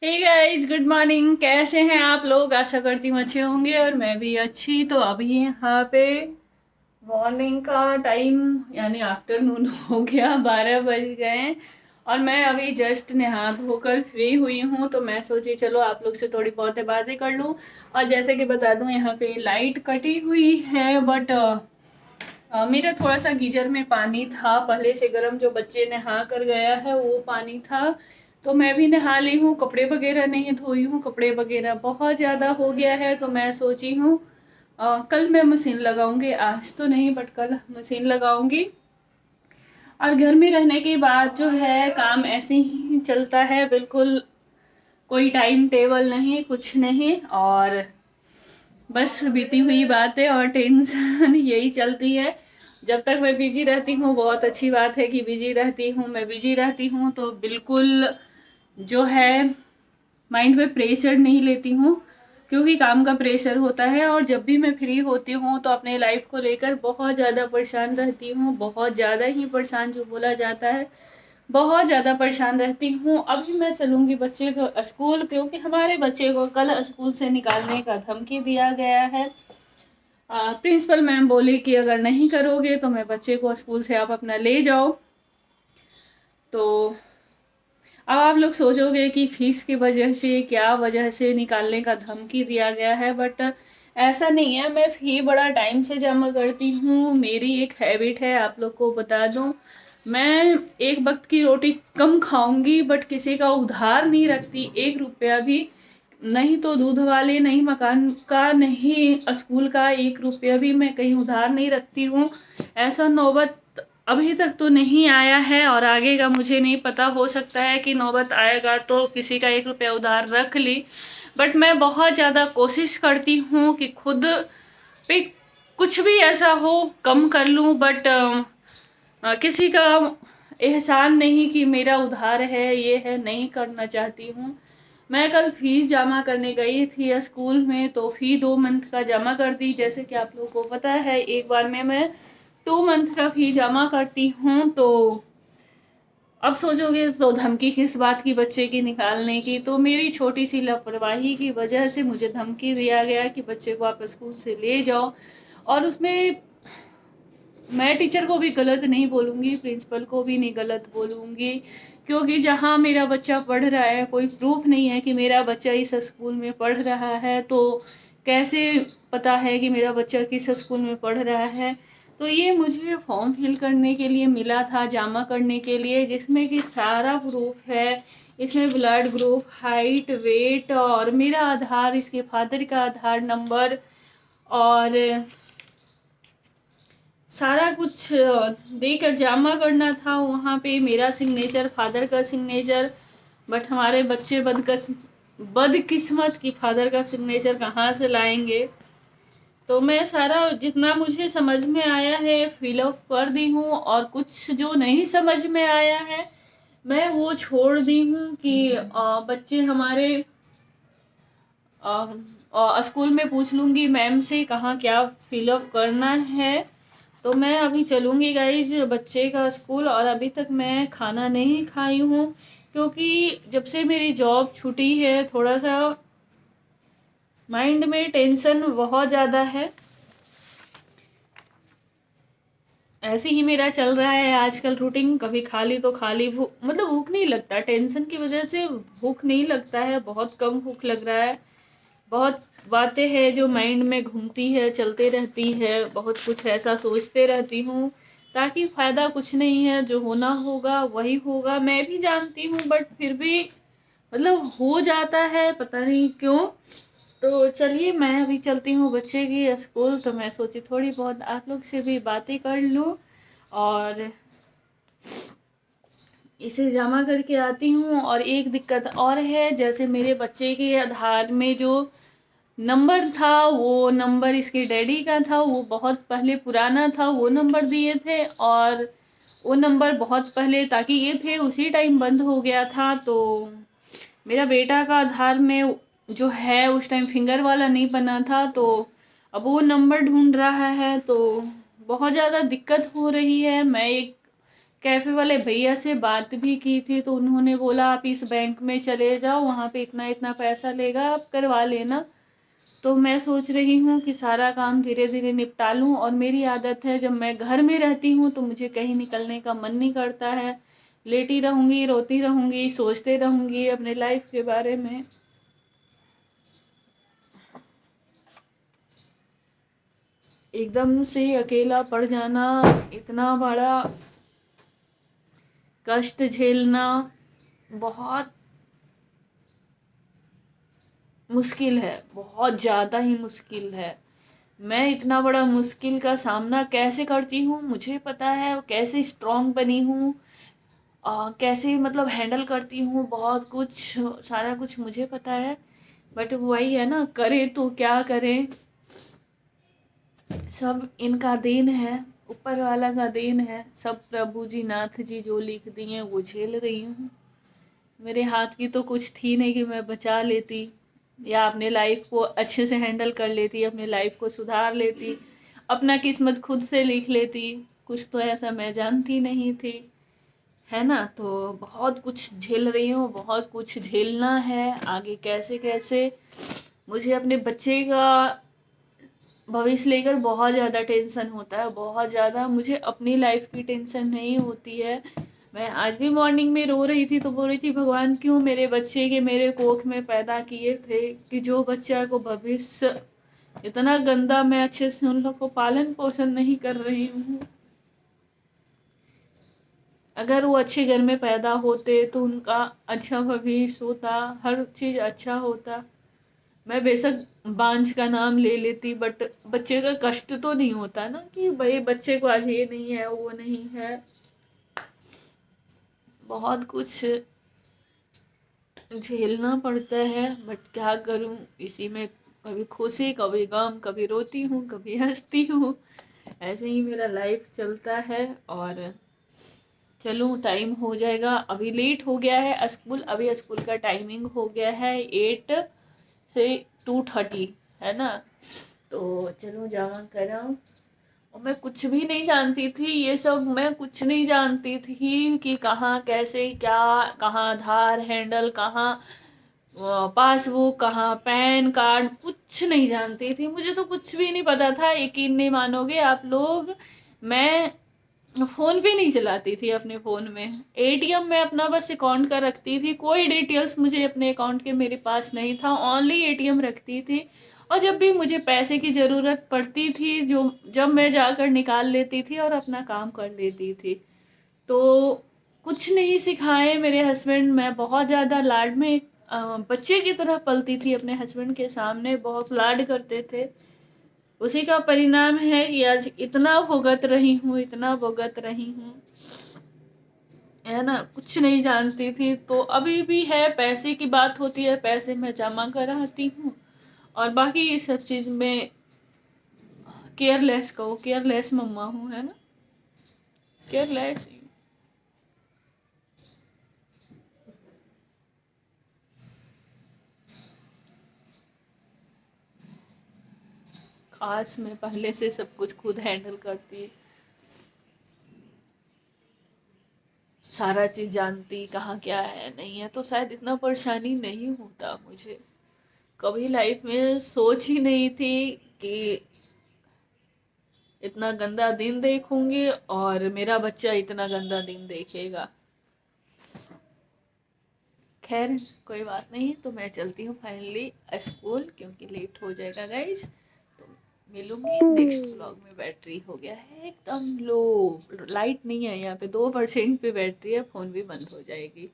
Hey guys, good morning. कैसे हैं आप लोग? आशा करती हूँ अच्छे होंगे और मैं भी अच्छी। तो अभी यहाँ पे मॉर्निंग का टाइम यानी आफ्टरनून हो गया, 12 बज गए हैं और मैं अभी जस्ट नहा धोकर फ्री हुई हूँ। तो मैं सोची चलो आप लोग से थोड़ी बहुत बातें कर लूँ। और जैसे कि बता दूँ, यहाँ पे लाइट कटी हुई है बट मेरा थोड़ा सा गीजर में पानी था पहले से गर्म, जो बच्चे नहा कर गया है वो पानी था। तो मैं भी नहा ली हूँ, कपड़े वगैरह नहीं धोई हूँ। कपड़े वगैरह बहुत ज़्यादा हो गया है तो मैं सोची हूँ कल मैं मशीन लगाऊंगी। आज तो नहीं बट कल मशीन लगाऊंगी। और घर में रहने के बाद जो है काम ऐसे ही चलता है, बिल्कुल कोई टाइम टेबल नहीं, कुछ नहीं। और बस बीती हुई बातें और टेंशन यही चलती है। जब तक मैं बिजी रहती हूँ, बहुत अच्छी बात है कि बिजी रहती हूँ, मैं बिजी रहती हूँ तो बिल्कुल जो है माइंड पे प्रेशर नहीं लेती हूँ, क्योंकि काम का प्रेशर होता है। और जब भी मैं फ्री होती हूँ तो अपने लाइफ को लेकर बहुत ज़्यादा परेशान रहती हूँ, बहुत ज़्यादा ही परेशान जो बोला जाता है, बहुत ज़्यादा परेशान रहती हूँ। अभी मैं चलूँगी बच्चे को स्कूल, क्योंकि हमारे बच्चे को कल स्कूल से निकालने का धमकी दिया गया है। प्रिंसिपल मैम बोली कि अगर नहीं करोगे तो मैं बच्चे को स्कूल से आप अपना ले जाओ। तो अब आप लोग सोचोगे कि फीस की वजह से, क्या वजह से निकालने का धमकी दिया गया है, बट ऐसा नहीं है। मैं फी बड़ा टाइम से जमा करती हूँ, मेरी एक हैबिट है, आप लोग को बता दूँ। मैं एक वक्त की रोटी कम खाऊंगी बट किसी का उधार नहीं रखती, 1 रुपया भी नहीं। तो दूध वाले नहीं, मकान का नहीं, स्कूल का 1 रुपया भी मैं कहीं उधार नहीं रखती हूँ। ऐसा नौबत अभी तक तो नहीं आया है और आगे का मुझे नहीं पता, हो सकता है कि नौबत आएगा तो किसी का 1 रुपया उधार रख ली। बट मैं बहुत ज़्यादा कोशिश करती हूँ कि खुद पे कुछ भी ऐसा हो कम कर लूँ, बट किसी का एहसान नहीं कि मेरा उधार है, ये है, नहीं करना चाहती हूँ। मैं कल फीस जमा करने गई थी स्कूल में, तो फी 2 मंथ का जमा कर दी। जैसे कि आप लोगों को पता है, एक बार में मैं 2 मंथ का फी जमा करती हूँ। तो अब सोचोगे तो धमकी किस बात की बच्चे की निकालने की? तो मेरी छोटी सी लापरवाही की वजह से मुझे धमकी दिया गया कि बच्चे को आप स्कूल से ले जाओ। और उसमें मैं टीचर को भी गलत नहीं बोलूँगी, प्रिंसिपल को भी नहीं गलत बोलूँगी, क्योंकि जहाँ मेरा बच्चा पढ़ रहा है, कोई प्रूफ नहीं है कि मेरा बच्चा इस स्कूल में पढ़ रहा है। तो कैसे पता है कि मेरा बच्चा किस स्कूल में पढ़ रहा है? तो ये मुझे फॉर्म फिल करने के लिए मिला था, जमा करने के लिए, जिसमें कि सारा प्रूफ है। इसमें ब्लड ग्रुप, हाइट, वेट और मेरा आधार, इसके फादर का आधार नंबर और सारा कुछ देकर जमा करना था। वहाँ पे मेरा सिग्नेचर, फादर का सिग्नेचर, बट हमारे बच्चे बदकिस्मत की फादर का सिग्नेचर कहाँ से लाएंगे? तो मैं सारा जितना मुझे समझ में आया है फिलअप कर दी हूँ, और कुछ जो नहीं समझ में आया है मैं वो छोड़ दी हूँ कि बच्चे हमारे स्कूल में पूछ लूँगी मैम से कहाँ क्या फिलअप करना है। तो मैं अभी चलूँगी गाइज बच्चे का स्कूल, और अभी तक मैं खाना नहीं खाई हूँ, क्योंकि जब से मेरी जॉब छुटी है थोड़ा सा माइंड में टेंशन बहुत ज़्यादा है। ऐसे ही मेरा चल रहा है आजकल रूटीन, कभी खा ली तो खा ली, भूख मतलब भूख नहीं लगता, टेंशन की वजह से भूख नहीं लगता है, बहुत कम भूख लग रहा है। बहुत बातें हैं जो माइंड में घूमती है, चलते रहती है, बहुत कुछ ऐसा सोचते रहती हूँ, ताकि फ़ायदा कुछ नहीं है। जो होना होगा वही होगा, मैं भी जानती हूँ, बट फिर भी मतलब हो जाता है, पता नहीं क्यों। तो चलिए मैं अभी चलती हूँ बच्चे की स्कूल। तो मैं सोची थोड़ी बहुत आप लोग से भी बातें कर लूँ और इसे जमा करके आती हूँ। और एक दिक्कत और है, जैसे मेरे बच्चे के आधार में जो नंबर था, वो नंबर इसके डैडी का था, वो बहुत पहले पुराना था, वो नंबर दिए थे, और वो नंबर बहुत पहले ताकि ये थे उसी टाइम बंद हो गया था। तो मेरा बेटा का आधार में जो है उस टाइम फिंगर वाला नहीं बना था, तो अब वो नंबर ढूंढ रहा है। तो बहुत ज़्यादा दिक्कत हो रही है। मैं एक कैफ़े वाले भैया से बात भी की थी, तो उन्होंने बोला आप इस बैंक में चले जाओ, वहाँ पे इतना इतना पैसा लेगा, आप करवा लेना। तो मैं सोच रही हूँ कि सारा काम धीरे धीरे निपटा लूँ। और मेरी आदत है, जब मैं घर में रहती हूँ तो मुझे कहीं निकलने का मन नहीं करता है, लेटी रहूँगी, रोती रहूँगी, सोचते रहूँगी अपने लाइफ के बारे में। एकदम से अकेला पड़ जाना, इतना बड़ा कष्ट झेलना बहुत मुश्किल है, बहुत ज़्यादा ही मुश्किल है। मैं इतना बड़ा मुश्किल का सामना कैसे करती हूँ मुझे पता है, कैसे स्ट्रॉन्ग बनी हूँ, कैसे मतलब हैंडल करती हूँ बहुत कुछ, सारा कुछ मुझे पता है। बट वही है ना, करे तो क्या करें, सब इनका देन है, ऊपर वाला का देन है, सब प्रभु जी नाथ जी जो लिख दिए वो झेल रही हूँ। मेरे हाथ की तो कुछ थी नहीं कि मैं बचा लेती या अपने लाइफ को अच्छे से हैंडल कर लेती, अपने लाइफ को सुधार लेती, अपना किस्मत खुद से लिख लेती। कुछ तो ऐसा मैं जानती नहीं थी, है ना। तो बहुत कुछ झेल रही हूँ, बहुत कुछ झेलना है आगे, कैसे कैसे। मुझे अपने बच्चे का भविष्य लेकर बहुत ज़्यादा टेंशन होता है, बहुत ज़्यादा। मुझे अपनी लाइफ की टेंशन नहीं होती है। मैं आज भी मॉर्निंग में रो रही थी, तो बोल रही थी भगवान क्यों मेरे बच्चे के मेरे कोख में पैदा किए थे, कि जो बच्चा को भविष्य इतना गंदा, मैं अच्छे से उन लोग को पालन पोषण नहीं कर रही हूँ। अगर वो अच्छे घर में पैदा होते तो उनका अच्छा भविष्य होता, हर चीज़ अच्छा होता। मैं बेशक बांझ का नाम ले लेती, बट बच्चे का कष्ट तो नहीं होता ना, कि भाई बच्चे को आज ये नहीं है वो नहीं है। बहुत कुछ झेलना पड़ता है, बट क्या करूं, इसी में कभी खुशी, कभी गम, कभी रोती हूँ, कभी हंसती हूँ। ऐसे ही मेरा लाइफ चलता है। और चलो टाइम हो जाएगा, अभी लेट हो गया है स्कूल, अभी स्कूल का टाइमिंग हो गया है 8 से 2:30, है ना। तो चलो जमा कराओ। और मैं कुछ भी नहीं जानती थी, ये सब मैं कुछ नहीं जानती थी कि कहाँ कैसे क्या, कहाँ आधार हैंडल, कहाँ पासबुक, कहाँ पैन कार्ड, कुछ नहीं जानती थी। मुझे तो कुछ भी नहीं पता था, यकीन नहीं मानोगे आप लोग। मैं फोन भी नहीं चलाती थी अपने फोन में, एटीएम में अपना बस अकाउंट का रखती थी, कोई डिटेल्स मुझे अपने अकाउंट के मेरे पास नहीं था, ओनली एटीएम रखती थी। और जब भी मुझे पैसे की ज़रूरत पड़ती थी, जो जब मैं जाकर निकाल लेती थी और अपना काम कर लेती थी। तो कुछ नहीं सिखाए मेरे हस्बैंड। मैं बहुत ज़्यादा लाड में बच्चे की तरह पलती थी अपने हस्बैंड के सामने, बहुत लाड करते थे। उसी का परिणाम है कि आज इतना भुगत रही हूँ, इतना भुगत रही हूँ, है ना। कुछ नहीं जानती थी, तो अभी भी है, पैसे की बात होती है पैसे मैं जमा कराती हूँ, और बाकी ये सब चीज़ में केयरलेस कहो, केयरलेस मम्मा हूँ, है ना, केयरलेस। खास मैं पहले से सब कुछ खुद हैंडल करती, सारा चीज जानती, कहाँ क्या है नहीं है, तो शायद इतना परेशानी नहीं होता मुझे। कभी लाइफ में सोच ही नहीं थी कि इतना गंदा दिन देखूंगी और मेरा बच्चा इतना गंदा दिन देखेगा। खैर कोई बात नहीं, तो मैं चलती हूँ फाइनली स्कूल, क्योंकि लेट हो जाएगा गाइज। तो मिलूंगी नेक्स्ट व्लॉग में। बैटरी हो गया है एकदम लो, लाइट नहीं है यहाँ पे, 2% पे बैटरी है, फोन भी बंद हो जाएगी।